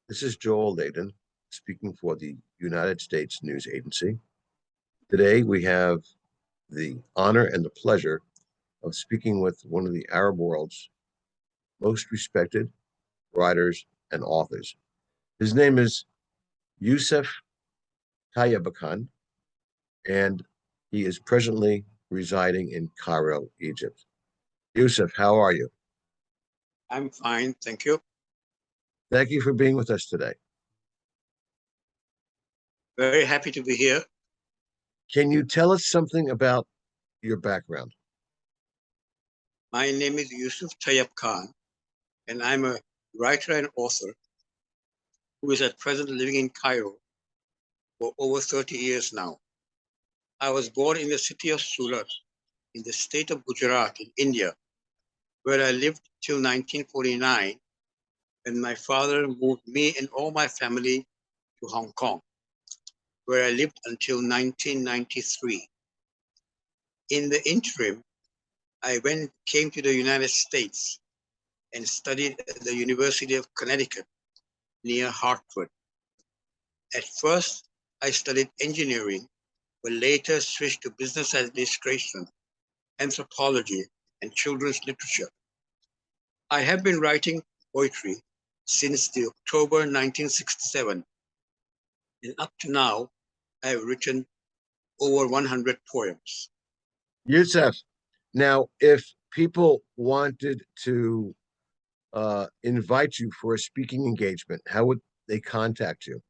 This is Joel Leyden speaking for the United States News Agency. Today we have the honor and the pleasure of speaking with one of the Arab world's most respected writers and authors. His name is Yusuf Tyebkhan, and he is presently residing in Cairo, Egypt. Yusuf, how are you? I'm fine, thank you. Thank you for being with us today. Very happy to be here. Can you tell us something about your background? My name is Yusuf Tyebkhan, and I'm a writer and author who is at present living in Cairo for over 30 years now. I was born in the city of Surat in the state of Gujarat in India, where I lived till 1949, when my father moved me and all my family to Hong Kong, where I lived until 1993. In the interim, I came to the United States and studied at the University of Connecticut near Hartford. At first, I studied engineering, but later switched to business administration, anthropology, and children's literature. I have been writing poetry since the October 1967, and up to now, I have written over 100 poems. Yusuf, now, if people wanted to invite you for a speaking engagement, how would they contact you?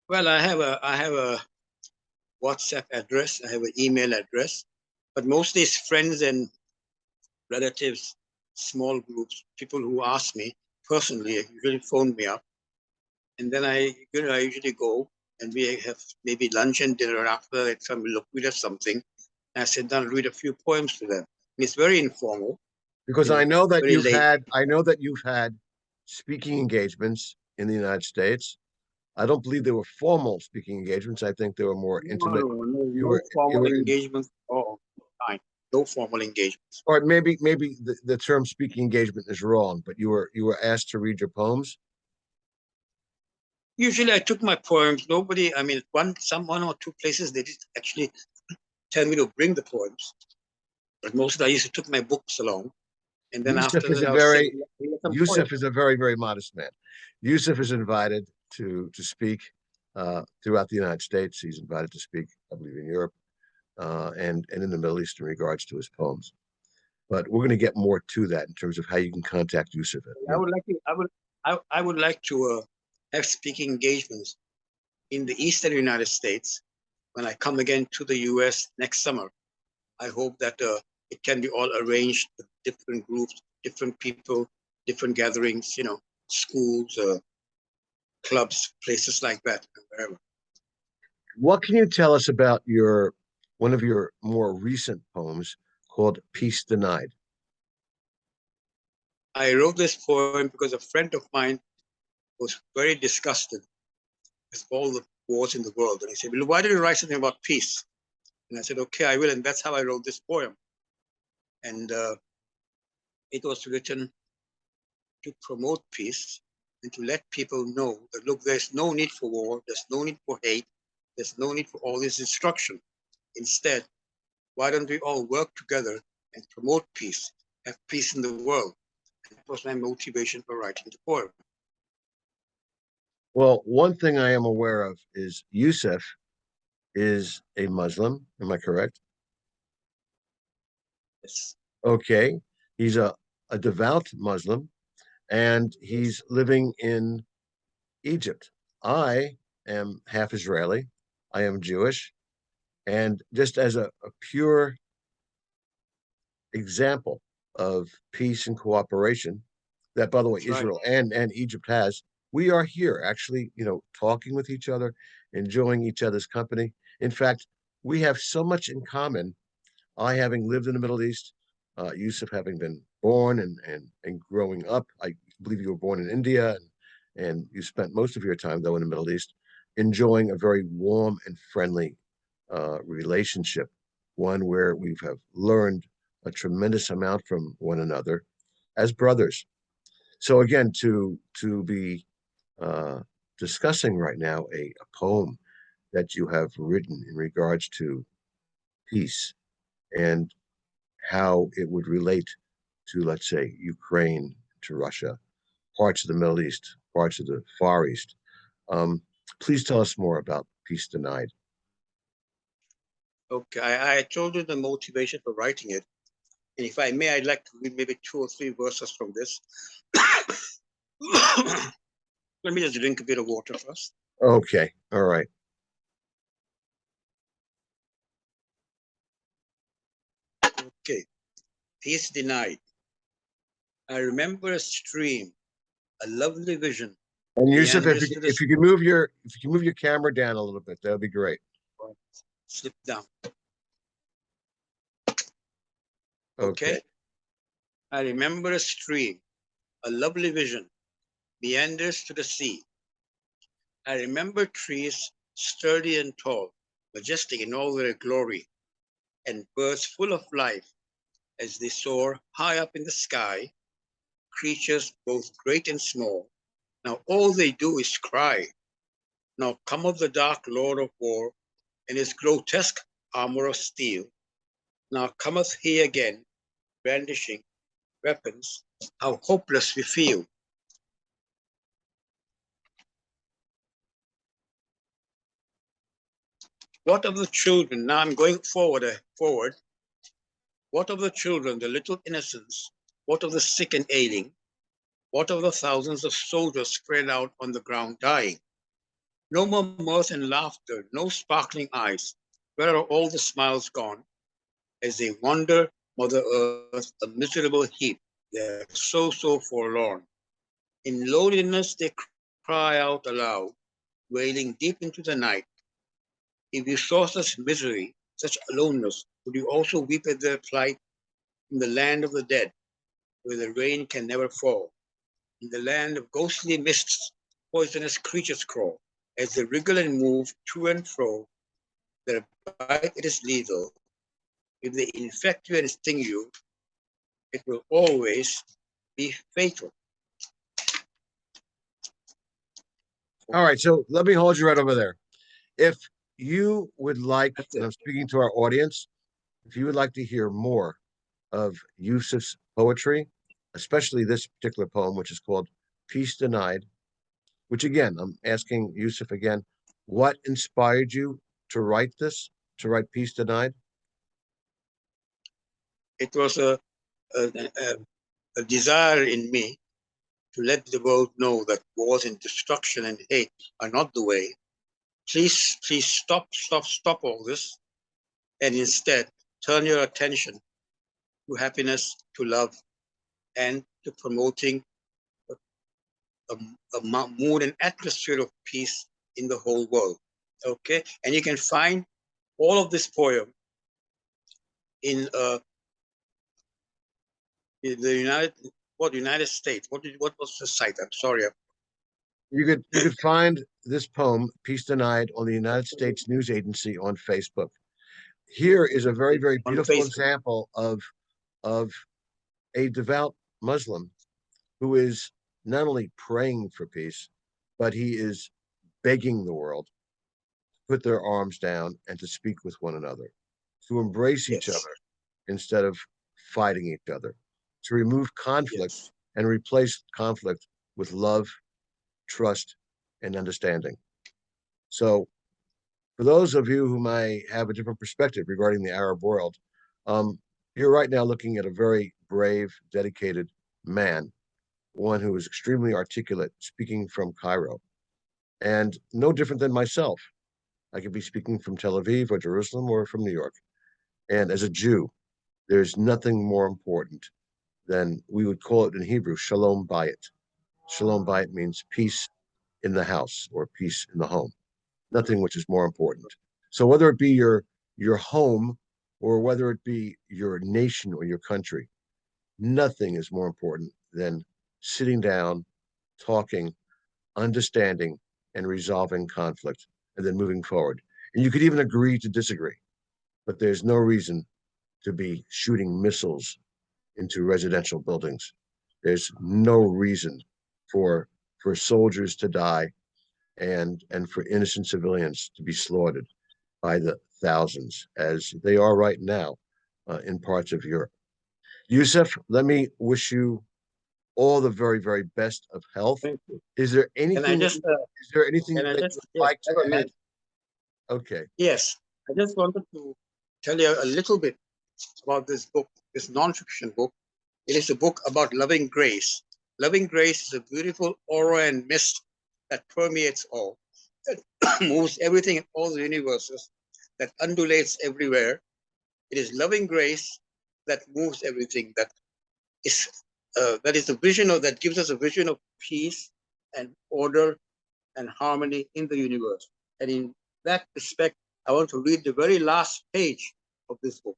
Well, I have a WhatsApp address, I have an email address, but mostly it's friends and relatives, small groups, people who ask me personally, usually phone me up, and then I usually go and we have maybe lunch and dinner after that. We have something, and I sit down and read a few poems to them. And it's very informal. Because I know that you've had speaking engagements in the United States. I don't believe they were formal speaking engagements. I think they were more intimate. No formal engagements. Oh, fine. No formal engagements. Or maybe the term speaking engagement is wrong, but you were asked to read your poems. Usually I took my poems. Nobody, I mean, one or two places they did actually tell me to bring the poems. But mostly I used to took my books along. And then Yusuf after is that, Yusuf is a very, very modest man. Yusuf is invited to speak throughout the United States. He's invited to speak, I believe, in Europe and in the Middle East in regards to his poems. But we're going to get more to that in terms of how you can contact Yusuf. I would like to have speaking engagements in the Eastern United States when I come again to the US next summer. I hope that it can be all arranged with different groups, different people, different gatherings, schools, clubs, places like that, wherever. What can you tell us about one of your more recent poems called Peace Denied? I wrote this poem because a friend of mine was very disgusted with all the wars in the world. And he said, well, why don't you write something about peace? And I said, okay, I will. And that's how I wrote this poem. And it was written to promote peace and to let people know that, look, there's no need for war. There's no need for hate. There's no need for all this destruction. Instead, why don't we all work together and promote peace, have peace in the world? And that was my motivation for writing the poem. Well, one thing I am aware of is Yusuf is a Muslim. Am I correct? Yes. Okay. He's a devout Muslim, and he's living in Egypt. I am half Israeli. I am Jewish. And just as a pure example of peace and cooperation that, by the way, That's Israel right. and Egypt has, we are here actually, talking with each other, enjoying each other's company. In fact, we have so much in common. I having lived in the Middle East, Yusuf having been born and growing up. I believe you were born in India, and you spent most of your time, though, in the Middle East, enjoying a very warm and friendly relationship, one where we have learned a tremendous amount from one another as brothers. So again, to be discussing right now a poem that you have written in regards to peace and how it would relate to, let's say, Ukraine, to Russia, parts of the Middle East, parts of the Far East. Um, please tell us more about Peace Denied. Okay, I told you the motivation for writing it. And if I may, I'd like to read maybe 2 or 3 verses from this. Let me just drink a bit of water first. Okay, all right. Okay, peace denied. I remember a stream, a lovely vision, And Yusuf, meanders to the if you can move your camera down a little bit, that would be great. slip down. Okay. Okay, I remember a stream, a lovely vision, meanders to the sea. I remember trees sturdy and tall, majestic in all their glory, and birds full of life as they soar high up in the sky, creatures both great and small. Now all they do is cry. Now cometh the dark Lord of war in his grotesque armor of steel. Now cometh he again, brandishing weapons. How hopeless we feel. What of the children? Now I'm going forward. What of the children, the little innocents? What of the sick and ailing? What of the thousands of soldiers spread out on the ground dying? No more mirth and laughter, no sparkling eyes. Where are all the smiles gone? As they wander Mother Earth, a miserable heap, they're so forlorn. In loneliness they cry out aloud, wailing deep into the night. If you saw such misery, such aloneness, would you also weep at their plight in the land of the dead, where the rain can never fall? In the land of ghostly mists, poisonous creatures crawl. As they wriggle and move to and fro, their bite it is lethal. If they infect you and sting you, it will always be fatal. All right, so let me hold you right over there. If you would like, That's and it. I'm speaking to our audience, if you would like to hear more of Yusuf's poetry, especially this particular poem, which is called Peace Denied, which again, I'm asking Yusuf again, what inspired you to write this, to write Peace Denied? It was a desire in me to let the world know that wars and destruction and hate are not the way. Please stop all this, and instead turn your attention to happiness, to love, and to promoting a, a mood and atmosphere of peace in the whole world. Okay, and you can find all of this poem in the United States. What was the site? I'm sorry. You could find this poem, Peace Denied, on the United States News Agency on Facebook. Here is a very, very On beautiful Facebook. example of a devout Muslim who is not only praying for peace, but he is begging the world to put their arms down and to speak with one another, to embrace each Yes, other instead of fighting each other, to remove conflict yes. and replace conflict with love, trust, and understanding. So, for those of you who may have a different perspective regarding the Arab world, um, you're right now looking at a very brave, dedicated man, one who is extremely articulate, speaking from Cairo, and no different than myself. I could be speaking from Tel Aviv or Jerusalem or from New York. And as a Jew, there's nothing more important than we would call it in Hebrew, shalom bayit. Shalom bayit means peace in the house or peace in the home. Nothing which is more important. So whether it be your home or whether it be your nation or your country, nothing is more important than sitting down, talking, understanding, and resolving conflict, and then moving forward. And you could even agree to disagree, but there's no reason to be shooting missiles into residential buildings. There's no reason for soldiers to die and for innocent civilians to be slaughtered by the thousands, as they are right now in parts of Europe. Yusuf, let me wish you all the very, very best of health. Thank you. Is there And I anything just, is there anything and I that just, you would yes, like have to a add? minute. Okay. Yes, I just wanted to tell you a little bit about this book, this nonfiction book. It is a book about loving grace. Loving grace is a beautiful aura and mist that permeates all, that moves everything in all the universes, that undulates everywhere. It is loving grace that moves everything, is that is the vision of that gives us a vision of peace and order and harmony in the universe. And in that respect, I want to read the very last page of this book.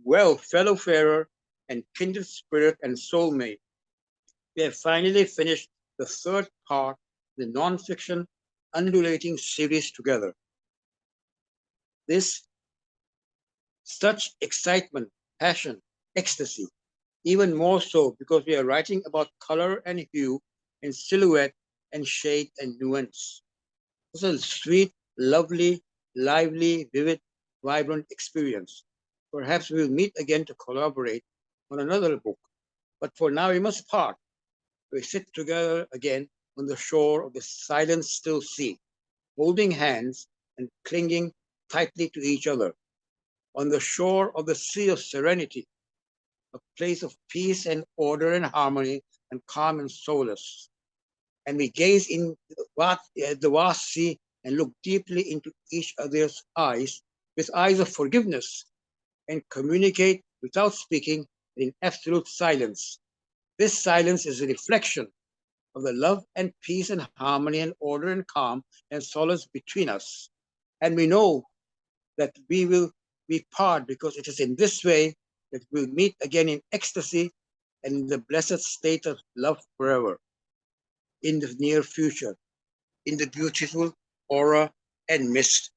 Well, fellow farer and kindred spirit and soulmate, we have finally finished the third part of the nonfiction undulating series together. This such excitement, passion, ecstasy, even more so because we are writing about color and hue and silhouette and shade and nuance. It's a sweet, lovely, lively, vivid, vibrant experience. Perhaps we'll meet again to collaborate on another book, but for now we must part. We sit together again on the shore of the silent, still sea, holding hands and clinging tightly to each other. On the shore of the sea of serenity, a place of peace and order and harmony and calm and solace. And we gaze in the vast sea and look deeply into each other's eyes with eyes of forgiveness and communicate without speaking in absolute silence. This silence is a reflection of the love and peace and harmony and order and calm and solace between us. And we know that we will be part because it is in this way that we'll meet again in ecstasy and in the blessed state of love forever in the near future, in the beautiful aura and mist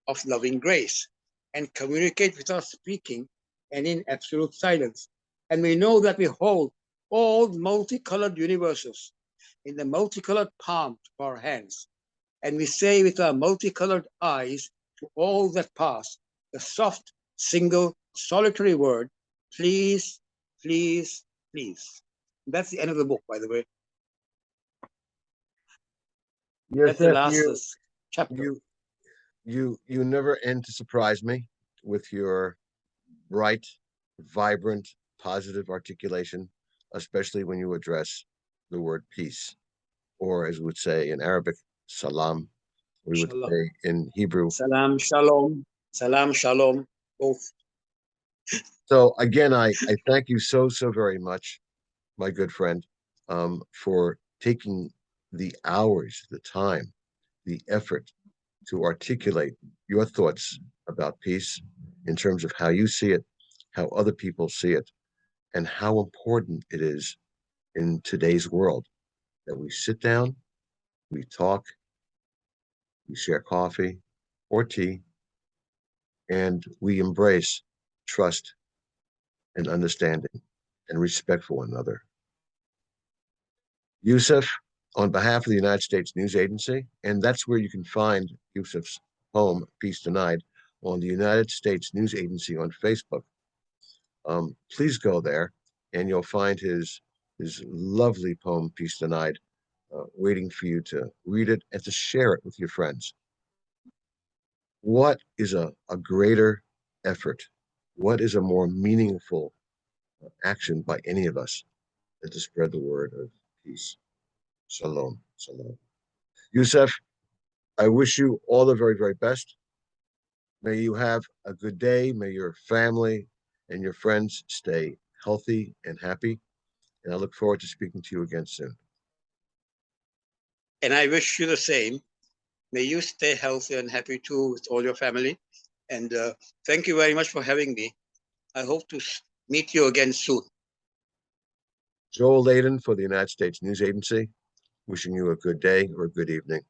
of loving grace, and communicate without speaking and in absolute silence. And we know that we hold all multicolored universes in the multicolored palms of our hands. And we say with our multicolored eyes to all that pass, the soft, single, solitary word, please, please, please. That's the end of the book, by the way. That's the Yusuf, last chapter. you never end to surprise me with your bright, vibrant, positive articulation, especially when you address the word peace, or as we would say in Arabic, salam. We would Shalom. say in Hebrew. Salam, shalom. Salam, shalom. Both. So again, I thank you so, so very much, my good friend, for taking the hours, the time, the effort to articulate your thoughts about peace in terms of how you see it, how other people see it, and how important it is in today's world that we sit down, we talk, we share coffee or tea, and we embrace trust and understanding and respect for one another. Yusuf, on behalf of the United States News Agency, and that's where you can find Yusuf's poem, Peace Denied, on the United States News Agency on Facebook. Please go there and you'll find his lovely poem, Peace Denied, waiting for you to read it and to share it with your friends. What is a greater effort? What is a more meaningful action by any of us than to spread the word of peace? Shalom, shalom. Yusuf, I wish you all the very, very best. May you have a good day. May your family and your friends stay healthy and happy. And I look forward to speaking to you again soon. And I wish you the same. May you stay healthy and happy too with all your family. And thank you very much for having me. I hope to meet you again soon. Joel Leyden for the United States News Agency, wishing you a good day or a good evening.